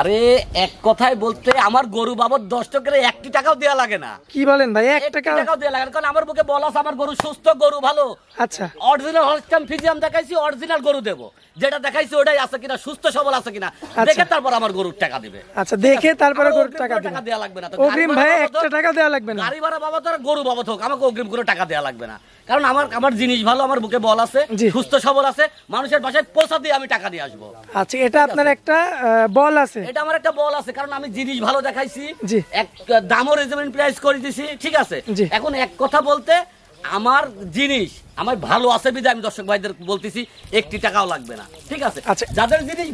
আরে এক কথায় বলতে আমার গরু বাবদ 10 টাকার 1 টাকাও দেয়া লাগে না। কি বলেন ভাই, 1 টাকাও দেয়া লাগে না, কারণ আমার বুকে বল আছে আমার গরু সুস্থ, গরু ভালো। আচ্ছা, অরিজিনাল হলস্টাইন ফ্রিজিয়ান দেখাইছি, অরিজিনাল গরু দেব, যেটা দেখাইছি ওটাই আছে কিনা, সুস্থ সবল আছে কিনা দেখে তারপর আমার গরুর টাকা দিবে। আচ্ছা, দেখে তারপরে গরুর টাকা দেয়া লাগবে না। তো অগ্রিম ভাই 1 টাকা দেয়া লাগবে না, গাড়ি ভাড়া বাবদ আর গরু বাবদ হোক আমাকে অগ্রিম করে টাকা দেয়া লাগবে না, কারণ আমার জিনিস ভালো, আমার বুকে বল আছে, সুস্থ সবল আছে, মানুষের বাসায় পৌঁছা দিয়ে আমি টাকা দিয়ে আসবো। আচ্ছা, এটা আপনার একটা বল আছে? এটা আমার একটা বল আছে, কারণ আমি জিনিস ভালো দেখাইছি, এক দামও রিজনেবল প্রাইস করে দিছি, ঠিক আছে। এখন এক কথা বলতে আমার জিনিস আমার ভালো আছে বিধায় আমি দর্শক ভাইদের বলতেছি 1 টাকাও লাগবে না, ঠিক আছে। যাদের জিনিস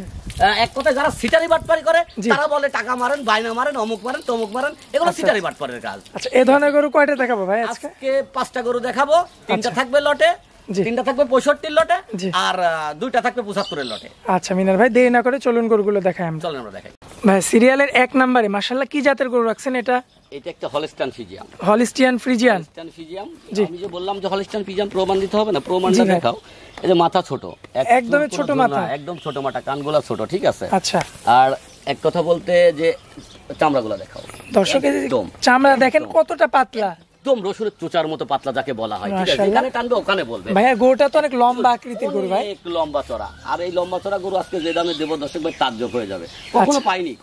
এক কথায় যারা সিটারি বাটপারি করে তারা বলে টাকা মারেন, বাইনা মারেন, অমুক মারেন, তমুক মারেন, এগুলো সিটারি বাটপারের কাজ। আচ্ছা, এই ধরনের গরু কয়টা দেখাবো ভাই আজকে? 5টা গরু দেখাবো, 3টা থাকবে লটে, 3টা থাকবে 65 লটে, আর 2টা থাকবে 75 লটে। আচ্ছা মিনার ভাই, দেরি না করে চলুন গরুগুলো দেখাই। চলেন আমরা দেখাই ভাই। সিরিয়ালের 1 নম্বরে মাশাআল্লাহ কি জাতের গরু রাখছেন এটা? এটা একটা Holstein Friesian. Holstein Friesian? Holstein Friesian. আমি যে বললাম যে হলস্টাইন ফ্রিজিয়ান প্রমাণ দিতে হবে না, প্রমাণটা দেখাও। এই যে মাথা ছোট, একদমই ছোট মাথা, একদম ছোট মাথা, কানগুলা ছোট, ঠিক আছে। আচ্ছা, আর এক কথা বলতে যে চামড়াগুলা দেখাও দর্শকের, চামড়া দেখেন কতটা পাতলা, একদম রসুনের চোচার মতো পাতলা যাকে বলা হয়, ঠিক আছে। এখানে টানবে ওখানে বলবে। ভাইয়া গরুটা তো অনেক লম্বা আকৃতির গরু ভাই, একটু লম্বা চড়া, আর এই লম্বা চড়া গরু আজকে যে দামে দেব দর্শক ভাই তাজ্জব হয়ে যাবে।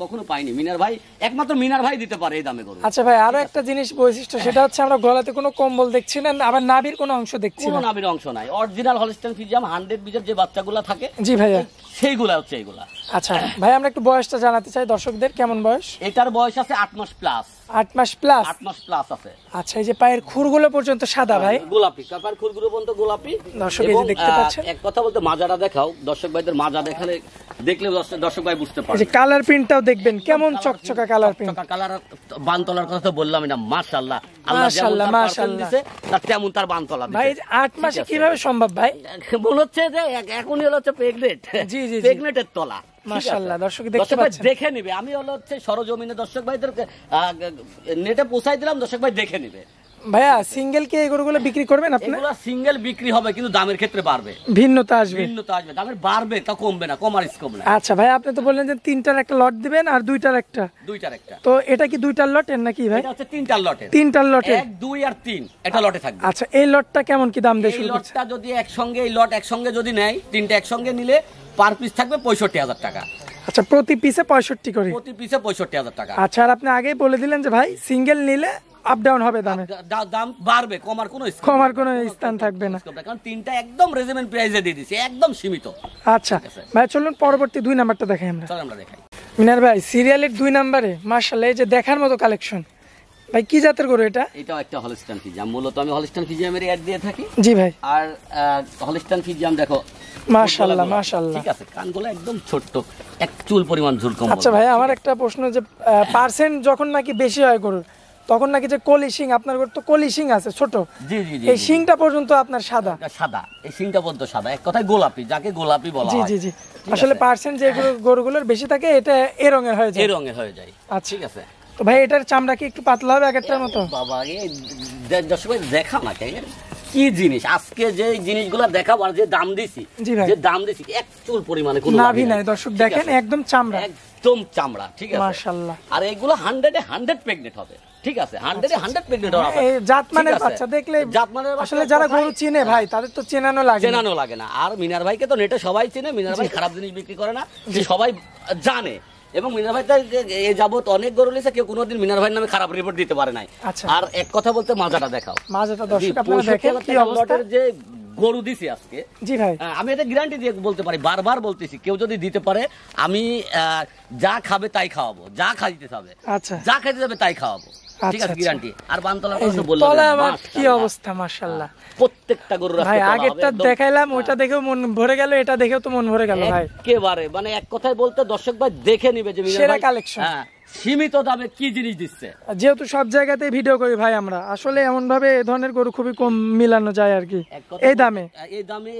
কখনো পাইনি মিনার ভাই, একমাত্র মিনার ভাই দিতে পারে এই দামে গরু। আচ্ছা ভাই, আরো একটা জিনিস বৈশিষ্ট্য, সেটা হচ্ছে আমরা গলাতে কোনো কম্বল দেখছি না, আবার নাভির কোনো অংশ দেখছি না। কোনো নাভির অংশ নাই, অরিজিনাল হলস্টাইন ফ্রিজিয়ান 100 বিজের যে বাচ্চাগুলো থাকে, জি ভাইয়া, সেইগুলা হচ্ছে এইগুলা। আচ্ছা ভাই, আমরা একটু বয়সটা জানাতে চাই দর্শকদের, কেমন বয়স? এটার বয়স আছে 8 মাস প্লাস। 8 মাস প্লাস? 8 মাস প্লাস আছে। আচ্ছা, এই যে পায়ের খুরগুলো পর্যন্ত সাদা ভাই, গোলাপি, কাপার খুরগুলো পর্যন্ত গোলাপি। দর্শক এই যে দেখতে পাচ্ছেন। এক কথা বলতে মাজাটা দেখাও, দর্শক ভাইদের মাজা দেখালে দেখলে দর্শক ভাই বুঝতে পারবে। এই যে কালার প্রিন্টটাও দেখবেন কেমন চকচকা কালার প্রিন্ট, কালার বানতলার কথা তো বললামই না, মাশাআল্লাহ, আল্লাহ মাশাআল্লাহ যেমন মাশাআল্লাহ দিয়েছে তার তেমন তার বানতলা দিয়েছে ভাই। 8 মাসে কিভাবে সম্ভব ভাই? মনে হচ্ছে যে এখনই হচ্ছে প্রেগনেন্ট। জি জি, প্রেগনেন্টের তলা, মাশাআল্লাহ। দর্শক দেখতে পাচ্ছেন, দেখে নিবে। আমি হচ্ছে সরজমিনে দর্শক ভাইদেরকে নেটে পৌঁছাই দিলাম, দর্শক ভাই দেখে নিবে। ভাইয়া সিঙ্গেল কি এই গরুগুলো বিক্রি করবেন আপনি? এগুলো সিঙ্গেল বিক্রি হবে, কিন্তু দামের ক্ষেত্রে বাড়বে, ভিন্নতা আসবে, দামের বাড়বে, তা কমবে না, কমার স্কোপ না। আচ্ছা ভাই, আপনি তো বললেন যে 3টার একটা লট দিবেন আর 2টার একটা। তো এটা কি 2টার লটের নাকি ভাই? এটা হচ্ছে 3টার লটের। 3টার লটের 1, 2 আর 3 এটা লটে থাকবে। আচ্ছা, এই লটটা কেমন কি দাম দিয়ে শুরু করছে? এই লটটা যদি একসঙ্গে, এই লট একসঙ্গে যদি নেয়, 3টা একসঙ্গে নিলে পার পিস থাকবে 65,000 টাকা। আচ্ছা, প্রতি পিসে 65 করে? প্রতি পিসে 65,000 টাকা। আচ্ছা, আর আপনি আগেই বলে দিলেন যে ভাই সিঙ্গেল নিলে আপ ডাউন হবে দামে, দাম বাড়বে, কমার কোনো স্থান থাকবে না, কারণ 3টা একদম রিজনেবল প্রাইসে দিয়ে দিয়েছি, একদম সীমিত। আচ্ছা ভাই, চলুন পরবর্তী 2 নাম্বারটা দেখাই আমরা। চল আমরা দেখাই মিনার ভাই, সিরিয়ালের 2 নম্বরে মাশাআল্লাহ এই যে দেখার মতো কালেকশন। ভাই কি জাতের গরু এটা? এটাও একটা হলস্টাইন ফ্রিজিয়ান, মূলত আমি হলস্টাইন ফ্রিজিয়ামের অ্যাড দিয়ে থাকি। জি ভাই। আর হলস্টাইন ফ্রিজিয়ান দেখো মাশাআল্লাহ মাশাআল্লাহ, ঠিক আছে, কানগুলো একদম ছোট, এক চুল পরিমাণ ঝুল কম। আচ্ছা ভাই, আমার একটা প্রশ্ন, যে পার্সেন্ট যখন নাকি বেশি হয় গরুর, তখন নাকি যে কলি শিং, আপনার গরু তো কলি শিং আছে ছোট, জি জি জি, এই শিংটা পর্যন্ত আপনার সাদা? সাদা, এই শিংটা পর্যন্ত সাদা, এক কথায় গোলাপি, যাকে গোলাপি বলা হয়। জি জি জি, আসলে পার্সেন্ট যে গরুগুলোর বেশি থাকে এটা এই রঙের হয়ে যায়। এই রঙের হয়ে যায়। আচ্ছা, ঠিক আছে। তো ভাই এটার চামড়া কি একটু পাতলা হবে আগেরটার মতো? বাবা, দর্শক দেখা না কি জিনিস, আজকে যে জিনিসগুলো দেখাবো আর যে দাম দিছি, এক চুল পরিমাণে কোনো নাভি নাই। দর্শক দেখেন, একদম চামড়া, একদম চামড়া, ঠিক আছে মাশাআল্লাহ। আর এগুলো 100 প্রেগনেন্ট হবে, ঠিক আছে, 100 প্রেগনেন্ট হবে। এই জাতমানের বাচ্চা দেখলে আসলে যারা গরু চিনে ভাই, তাদের তো চেনানো লাগে না। আর মিনার ভাইকে তো নেটে সবাই চেনে, মিনার ভাই খারাপ জিনিস বিক্রি করে না, যে সবাই জানে। এবং মিনার ভাই এ যাবত অনেক গরু লিছে, কেউ কোনোদিন মিনার ভাইয়ের নামে খারাপ রিপোর্ট দিতে পারে নাই। আর এক কথা বলতে মাজাটা দেখাও, মাজাটা দর্শক আপনারা দেখেন কি অবস্থা। যে গরু দিছি আজকে, জি ভাই, আমি এটা গ্যারান্টি দিয়ে বলতে পারি, বারবার বলতেছি, কেউ যদি দিতে পারে আমি যা খাবে তাই খাওয়াবো, যা খাইতে হবে, আচ্ছা যা খাইতে যাবে তাই খাওয়াবো, ঠিক আছে, গ্যারান্টি। আর বানতলার কথা বললাম, কি অবস্থা মাশাআল্লাহ, প্রত্যেকটা গরুর ভাই আগেরটা দেখাইলাম, ওটা দেখেও মন ভরে গেল, এটা দেখেও তো মন ভরে গেল ভাই, একেবারে। মানে এক কথায় বলতে দর্শক ভাই দেখে নিবে যে সেরা কালেকশন, সীমিত দামে কি জিনিস দিচ্ছে। যেহেতু সব জায়গাতে ভিডিও করি ভাই আমরা, আসলে এমন ভাবে এই ধরনের গরু খুবই কম মিলানো যায় আর কি, এই দামে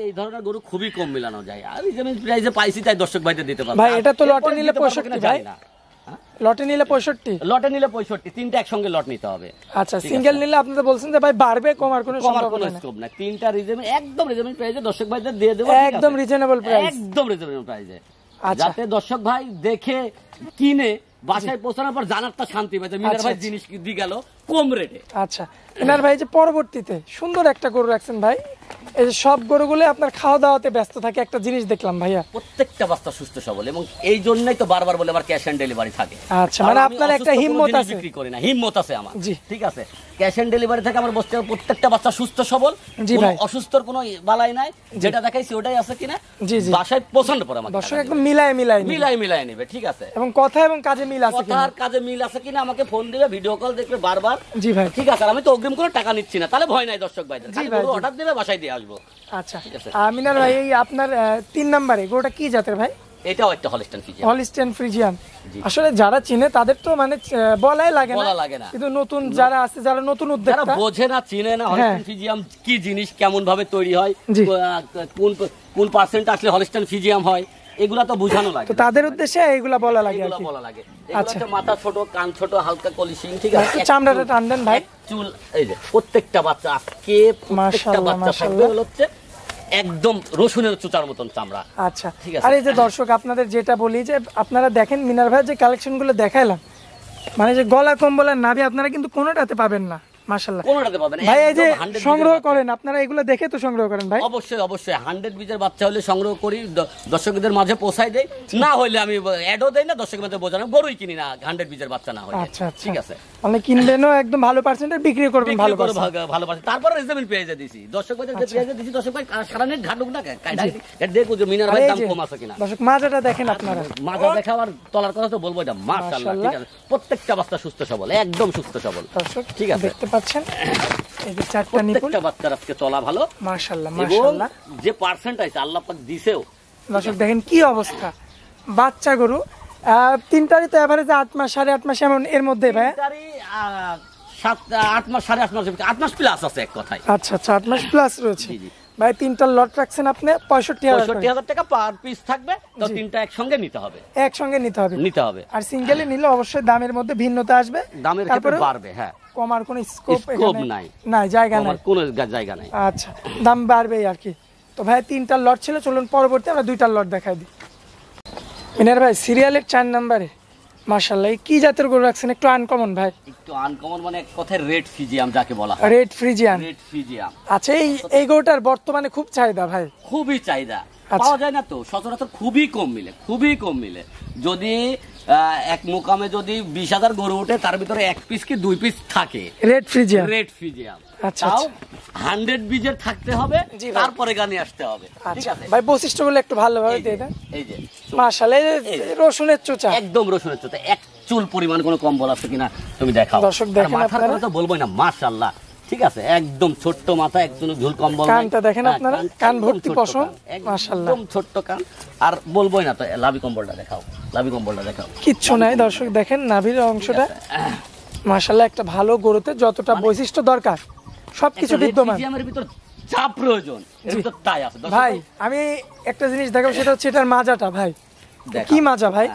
এই ধরনের গরু খুবই কম মিলানো যায়। আমি যেমন প্রাইসে পাইছি তাই দর্শক ভাইদের দিতে পারবো ভাই। এটা তো লটে নিলে 65 ভাই, লটে নিলে 65, লটে নিলে 65, 3টা একসঙ্গে লট নিতে হবে। আচ্ছা, সিঙ্গেল নিলে আপনি তো বলছেন যে ভাই বাড়বে, কমার কোনো স্কোপ না, 3টা একদম রিজনেবল প্রাইসে দর্শক ভাইদের দিয়ে দেব, একদম রিজনেবল প্রাইস, একদম রিজনেবল প্রাইসে। যাতে দর্শক ভাই দেখে কিনে বাসায় পৌঁছানোর পর জানার তা শান্তি পাই মিনার ভাই জিনিস দিয়ে গেল কম রেটে। আচ্ছা মিনার ভাই যে পরবর্তীতে সুন্দর একটা গরু রাখছেন ভাই, এই যে সব গরুগুলো আপনার খাওয়া দাওয়াতে ব্যস্ত থাকে, একটা জিনিস দেখলাম ভাইয়া প্রত্যেকটা বাচ্চা সুস্থ সবল, এবং এই জন্যই তো বারবার বলে আমার ক্যাশ অন ডেলিভারি থাকে। আচ্ছা মানে আপনার একটা হিম্মত আছে, বিক্রি করি না, হিম্মত আছে আমার। জি ঠিক আছে, ক্যাশ অন ডেলিভারি থাকে আমার বসতে প্রত্যেকটা বাচ্চা সুস্থ সবল, কোনো অসুস্থর কোনো বালাই নাই, যেটা দেখাইছি ওটাই আছে কিনা জি জি বাসায় পছন্দ করে আমাকে দর্শক একদম মিলাই নেবে। ঠিক আছে, এবং কথা এবং কাজে মিল আছে কিনা, কথার কাজে মিল আছে কিনা আমাকে ফোন দিবে, ভিডিও কল দেখবে বারবার। জি ভাই ঠিক আছে, আর আমি তো অগ্রিম কোনো টাকা নিচ্ছি না, তাহলে ভয় নাই দর্শক ভাইদের, অর্ডার দেবে বাসায় দিয়ে আসবো। আচ্ছা মিনার ভাই এই আপনার 3 নম্বরে গরুটা কি জাতের ভাই? এটাও একটা হলিস্টাইন ফ্রিজিয়ান। হলিস্টাইন ফ্রিজিয়ান আসলে যারা চিনে তাদের তো মানে বলাই লাগে না, কিন্তু নতুন যারা আছে, যারা নতুন উদ্যোক্তা, যারা বোঝে না চিনে না হলিস্টাইন ফ্রিজিয়ান কি জিনিস, কেমন ভাবে তৈরি হয়, কোন পার্সেন্ট আসলে হলিস্টাইন ফ্রিজিয়ান হয়, এগুলা তো বোঝানো লাগে, তো তাদের উদ্দেশ্যে এগুলা বলা লাগে। আচ্ছা, মাথা ছোট, কান ছোট, হালকা কলিশিং। ঠিক আছে, চামড়াটা টান দেন ভাই, চুল এই যে প্রত্যেকটা বাচ্চা আজকে প্রত্যেকটা বাচ্চা থাকবে হচ্ছে একদম রসুনের চুচার মতন চামড়া। আচ্ছা ঠিক আছে, আর এই যে দর্শক আপনাদের যেটা বলি যে আপনারা দেখেন মিনার ভাই যে কালেকশন গুলো দেখাইলাম, মানে যে গলা কম্বলের নাভি আপনারা কিন্তু কোনোটাতে পাবেন না, মাশাআল্লাহ কোনোটাতে পাবেন ভাই। এই যে সংগ্রহ করেন আপনারা, এগুলো দেখে তো সংগ্রহ করেন ভাই? অবশ্যই 100 বীজের বাচ্চা হলে সংগ্রহ করি, দর্শকদের মাঝে পৌঁছাই দেই, না হলে আমি অ্যাডও দেই না, দর্শকের মাঝে বোঝানো গরুই কিনি না 100 বীজের বাচ্চা না হলে। আচ্ছা ঠিক আছে, মানে কিনবেনও একদম ভালো পার্সেন্টের বিক্রি করবেন, ভালো পার্সেন্ট। তারপরে রিজনেবল পেঁয়াজে দিছি দর্শকদের, যে পেঁয়াজে দিছি দর্শক ভাই সারা নেট ঘাটুক না, দেখো যে মিনার ভাই দাম কম আছে কিনা। দর্শক মাজাটা দেখেন আপনারা, মাজা দেখা আর তলার কথা তো বলবো না, মাশাআল্লাহ। ঠিক আছে, প্রত্যেকটা বাচ্চা সুস্থ সবল, একদম সুস্থ সবল। দর্শক ঠিক আছে, দেখতে পাচ্ছেন এই যে চারটা নিপুল, প্রত্যেকটা বাচ্চার আজকে চলা ভালো, মাশাআল্লাহ এবং যে পার্সেন্ট আছে আল্লাহ পাক দিছেও। দর্শক দেখেন কি অবস্থা, বাচ্চা গরু তিনটারই তো এভারেজ 8 মাস 8.5 মাস এমন এর মধ্যে ভাই, 8 মাস 8.5 মাস 8 মাস প্লাস আছে এক কথায়। আচ্ছা আচ্ছা 8 মাস প্লাস রয়েছে ভাই। তিনটা লট রাখছেন আপনি 65,000 টাকা পার পিস থাকবে, তো তিনটা একসঙ্গে নিতে হবে, আর সিঙ্গেলে নিলে অবশ্যই দামের মধ্যে ভিন্নতা আসবে, দামের ক্ষেত্রে বাড়বে। হ্যাঁ, কমার কোনো স্কোপ নাই, জায়গা নাই, কোনো জায়গা নাই। আচ্ছা, দাম বাড়বেই আর কি। তো ভাই তিনটা লট ছিল, চলুন পরবর্তী আমরা দুইটা লট দেখাই দিই। মিনার ভাই সিরিয়ালের 4 নম্বরে মাশাআল্লাহ কি জাতের গরু রাখছেন? একটু আনকমন ভাই, একটু আনকমন মানে এক কথায় রেড ফ্রিজিয়াম যাকে বলা হয়, রেড ফ্রিজিয়াম। আচ্ছা এই গরুটার বর্তমানে খুব চাহিদা ভাই, খুবই চাহিদা, পাওয়া যায় না তো সচরাচর, খুবই কম মিলে। যদি এক মুকামে যদি 20,000 গরু ওঠে, তার ভিতরে 1 পিস কি 2 পিস থাকে রেড ফ্রিজিয়াম। আচ্ছা, 100 বীজের থাকতে হবে, তারপরে গানি আসতে হবে। ঠিক আছে ভাই, বৈশিষ্ট্যগুলো একটু ভালোভাবে দিয়ে দেন। এই যে মাশাআল্লাহ, রসুনের চোচা, একদম রসুনের চোচা, এক চুল পরিমাণ কোনো কম্বল আছে কিনা তুমি দেখাও। দর্শক দেখেন আপনারা, তো বলবোই না, মাশাআল্লাহ। ঠিক আছে, একদম ছোট্ট মাথা, একদম ঝুল কম্বল, কানটা দেখেন আপনারা, কান ভর্তি পশম, মাশাআল্লাহ, একদম ছোট্ট কান। আর বলবোই না তো, লাভি কম্বলটা দেখাও, কিচ্ছু নাই। দর্শক দেখেন নাভির অংশটা, মাশাআল্লাহ, একটা ভালো গরুতে যতটা বৈশিষ্ট্য দরকার সবকিছু বিদ্যমান, ভিতর যা প্রয়োজন এর ভিতর তাই আছে। ভাই আমি একটা জিনিস দেখাবো, সেটা হচ্ছে এটার মাজাটা ভাই, কি মাজা ভাই?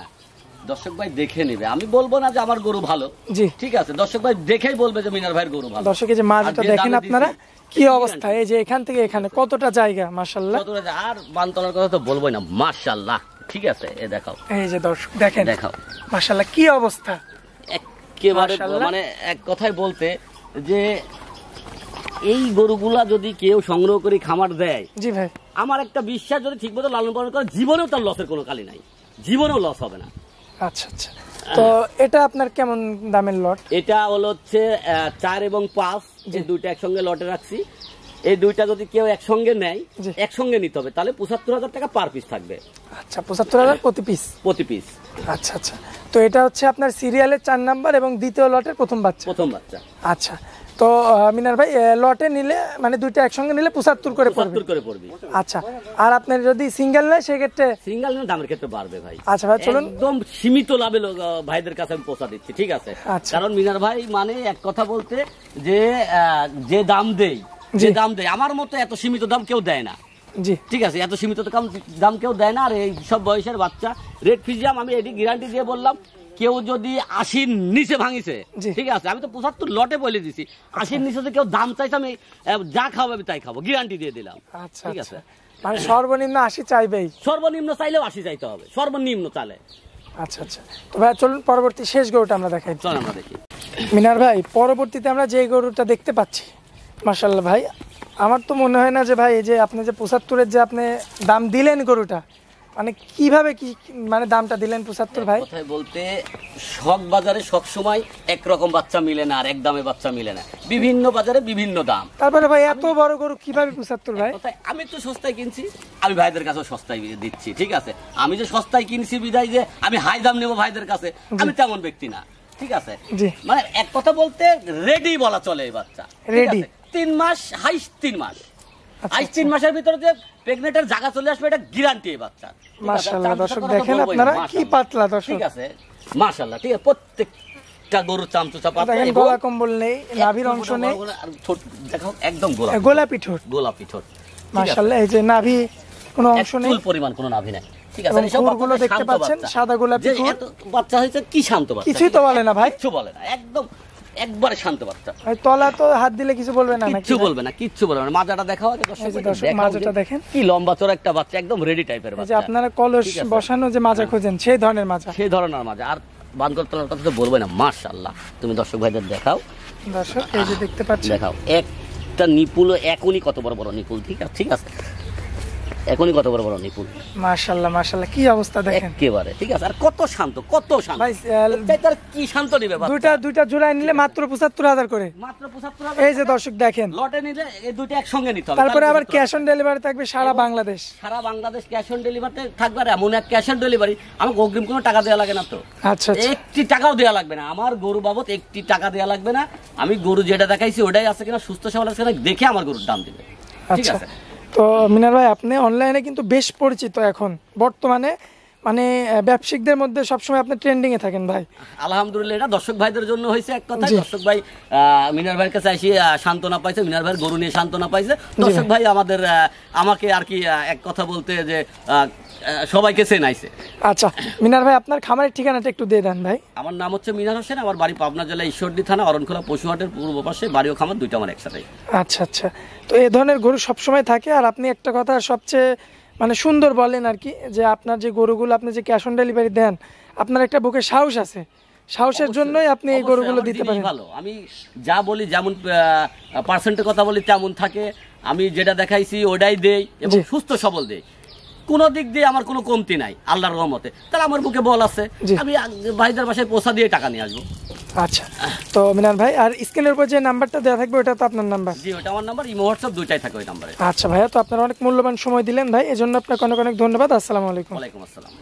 দর্শক ভাই দেখে নেবে, আমি বলবো না যে আমার গরু ভালো, জি ঠিক আছে, দর্শক ভাই দেখেই বলবে যে মিনার ভাইয়ের গরু ভালো। দর্শক এই যে মাজাটা দেখেন আপনারা, কি অবস্থা, এই যে এখান থেকে এখানে কতটা জায়গা, মাশাআল্লাহ। আর বানতলার কথা তো বলবোই না, মাশাআল্লাহ। ঠিক আছে, এই দেখাও, এই যে দর্শক দেখেন, দেখাও, মাশাআল্লাহ কি অবস্থা, একেবারে মানে এক কথায় বলতে যে এই গরুগুলা যদি কেউ সংগ্রহ করে খামার দেয়, জি ভাই, আমার একটা বিশ্বাস, যদি ঠিকমতো লালন পালন করে, জীবনেও তার লসের কোনো কালি নাই, জীবনেও লস হবে না। আচ্ছা আচ্ছা, তো এটা আপনার কেমন দামের লট? এটা হচ্ছে 4 এবং 5, যে দুইটা একসঙ্গে লটে রাখছি। এই দুইটা যদি কেউ একসঙ্গে নেয়, একসঙ্গে নিতে হবে, তাহলে 75,000 টাকা পার পিস থাকবে। আচ্ছা, 75,000 প্রতি পিস। আচ্ছা আচ্ছা, তো এটা হচ্ছে আপনার সিরিয়ালের 4 নাম্বার এবং দ্বিতীয় লটের প্রথম বাচ্চা। আচ্ছা, তো মিনার ভাই লটে নিলে মানে দুইটা একসঙ্গে নিলে 75 করে পড়বে। আচ্ছা, আর আপনার যদি সিঙ্গেল নেয় সেক্ষেত্রে সিঙ্গেল নিলে দামের ক্ষেত্রে বাড়বে ভাই। আচ্ছা ভাই, চলুন একদম সীমিত লাভে ভাইদের কাছে আমি পৌঁছা দিচ্ছি। ঠিক আছে, কারণ মিনার ভাই মানে এক কথা বলতে যে দাম দেই, আমার মতো এত সীমিত দাম কেউ দেয় না। জি ঠিক আছে, এত সীমিত দাম কেউ দেয় না। আর এই সব বয়সের বাচ্চা রেড ফ্রিজিয়াম, আমি এটি গ্যারান্টি দিয়ে বললাম, কেউ যদি 80 নিচে ভাঙিছে, ঠিক আছে, আমি তো 75 লটে বলে দিছি, 80 নিচে কেউ দাম চাইছে, আমি যা খাবো আমি তাই খাবো, গ্যারান্টি দিয়ে দিলাম। ঠিক আছে, মানে সর্বনিম্ন 80 চাইবেই, সর্বনিম্ন চাইলেও 80 চাইতে হবে, সর্বনিম্ন চালে। আচ্ছা আচ্ছা, তো ভাই চলুন পরবর্তী শেষ গরুটা আমরা দেখাই। চল আমরা দেখি মিনার ভাই, পরবর্তীতে আমরা যে গরুটা দেখতে পাচ্ছি, মাশাআল্লাহ ভাই, আমার তো মনে হয় না যে ভাই এই যে আপনি যে 75-এর যে আপনি দাম দিলেন গরুটা, মানে কিভাবে কি মানে দামটা দিলেন 75 ভাই? কথায় বলতে সব বাজারে সব সময় একরকম বাচ্চা মিলে না, আর এক দামে বাচ্চা মিলে না, বিভিন্ন বাজারে বিভিন্ন দাম। তারপরে ভাই এত বড় গরু কিভাবে 75 ভাই? কথায় আমি তো সস্তায় কিনছি, আমি ভাইদের কাছেও সস্তায় দিচ্ছি, ঠিক আছে। আমি যে সস্তায় কিনছি বিদায় যে আমি হাই দাম নেবো ভাইদের কাছে, আমি তেমন ব্যক্তি না, ঠিক আছে। মানে এক কথা বলতে রেডি বলা চলে এই বাচ্চা, রেডি 3 মাস, হাইস্ট 3 মাস, হাইস্ট 3 মাসের ভিতরে যে প্রেগনেন্টের জায়গা চলে আসবে, এটা গ্যারান্টি এই বাচ্চা। মাশাআল্লাহ দর্শক দেখেন আপনারা কি পাতলা দর্শক, ঠিক আছে মাশাআল্লাহ, ঠিক আছে। প্রত্যেকটা গরুর চামচুচা পাতলা, দেখেন গলা কম্বল নেই, নাভির অংশ নেই, দেখো একদম গোলাপি ঠোঁট, গোলাপি ঠোঁট, মাশাআল্লাহ। এই যে নাভি কোনো অংশ নেই, চুল পরিমাণ কোনো নাভি নাই, ঠিক আছে। এই সব গরুগুলো দেখতে পাচ্ছেন সাদা গোলাপি ঠোঁট, বাচ্চা হয়েছে কি শান্ত বাচ্চা, কিছুই তো বলে না ভাই, কিছু বলে না, একদম একবারে শান্ত বাচ্চা। ভাই তলা তো হাত দিলে কিছু বলবে না, কিচ্ছু বলবে না, কিচ্ছু বলবে না। মাজাটা দেখাও, মাজাটা দেখেন কি লম্বা চড়া একটা বাচ্চা, একদম রেডি টাইপের বাচ্চা। যে আপনারা কলস বসানো যে মাজা খোঁজেন সেই ধরনের মাজা, সেই ধরনের মাজা। আর বানকল তলার কথা তো বলবে না, মাশাআল্লাহ। তুমি দর্শক ভাইদের দেখাও, দর্শক এই যে দেখতে পাচ্ছেন, দেখাও একটা নিপুল, এখনই কত বড় বড় নিপুল, ঠিক আছে, ঠিক আছে, এখনই কত বড় বড় নিপুল, মাশাআল্লাহ মাশাআল্লাহ, কি অবস্থা দেখেন একেবারে, ঠিক আছে। আর কত শান্ত, কত শান্ত ভাই, তার কি শান্ত নিবে বাচ্চা। দুইটা জোড়ায় নিলে মাত্র 75,000 করে, মাত্র 75,000। এই যে দর্শক দেখেন, লটে নিলে এই দুইটা একসঙ্গে নিতে হবে। তারপরে আবার ক্যাশ অন ডেলিভারি থাকবে সারা বাংলাদেশ, সারা বাংলাদেশ ক্যাশ অন ডেলিভারিতে থাকবে। আর এমন এক ক্যাশ অন ডেলিভারি, আমাকে অগ্রিম কোনো টাকা দেওয়া লাগে না তো, আচ্ছা আচ্ছা, একটি টাকাও দেওয়া লাগবে না, আমার গরু বাবদ একটি টাকা দেওয়া লাগবে না। আমি গরু যেটা দেখাইছি ওটাই আছে কিনা, সুস্থ সবল আছে কিনা দেখে আমার গরুর দাম দিবে, ঠিক আচ্ছা। আছে। তো মিনার ভাই, আপনি অনলাইনে কিন্তু বেশ পরিচিত এখন বর্তমানে, মানে ব্যবসায়িকদের মধ্যে সবসময় আপনি ট্রেন্ডিং এ থাকেন ভাই। আলহামদুলিল্লাহ, এটা দর্শক ভাইদের জন্য হয়েছে এক কথা। দর্শক ভাই মিনার ভাইয়ের কাছে এসে সান্ত্বনা পাইছে, মিনার ভাইয়ের গরু নিয়ে সান্ত্বনা পাইছে। দর্শক ভাই আমাদের আমাকে আর কি এক কথা বলতে যে সবাইকে চেনাইছে। আচ্ছা মিনার ভাই, আপনার খামারের ঠিকানাটা একটু দিয়ে দেন ভাই। আমার নাম হচ্ছে মিনার হোসেন, আমার বাড়ি পাবনা জেলা ঈশ্বরদী থানা অরণখোলা পশুহাটের পূর্ব পাশে, বাড়ি ও খামার দুইটা আমার একসাথে। আচ্ছা আচ্ছা, তো এই ধরনের গরু সবসময় থাকে। আর আপনি একটা কথা সবচেয়ে মানে সুন্দর বলেন আর কি, যে আপনার যে গরুগুলো আপনি যে ক্যাশ অন ডেলিভারি দেন, আপনার একটা বুকে সাহস আছে, সাহসের জন্যই আপনি এই গরুগুলো দিতে পারেন। ভালো, আমি যা বলি, যেমন পার্সেন্টের কথা বলি তেমন থাকে, আমি যেটা দেখাইছি ওটাই দেই এবং সুস্থ সবল দেই, কোন দিক দিয়ে আমার কোনো কমতি নাই আল্লাহর রহমতে। তাহলে আমার বুকে বল আছে, আমি ভাইদের বাসায় পৌঁছা দিয়ে টাকা নিয়ে আসবো। আচ্ছা, তো মিনার ভাই, আর স্ক্রিনের উপর যে নাম্বারটা দেওয়া থাকবে ওটা তো আপনার নাম্বার? জি, ওটা আমার নাম্বার, ইমো হোয়াটসঅ্যাপ দুইটাই থাকে ওই নাম্বারে। আচ্ছা ভাইয়া, তো আপনারা অনেক মূল্যবান সময় দিলেন ভাই, এজন্য আপনাকে অনেক অনেক ধন্যবাদ। আসসালামু আলাইকুম। ওয়ালাইকুম আসসালাম।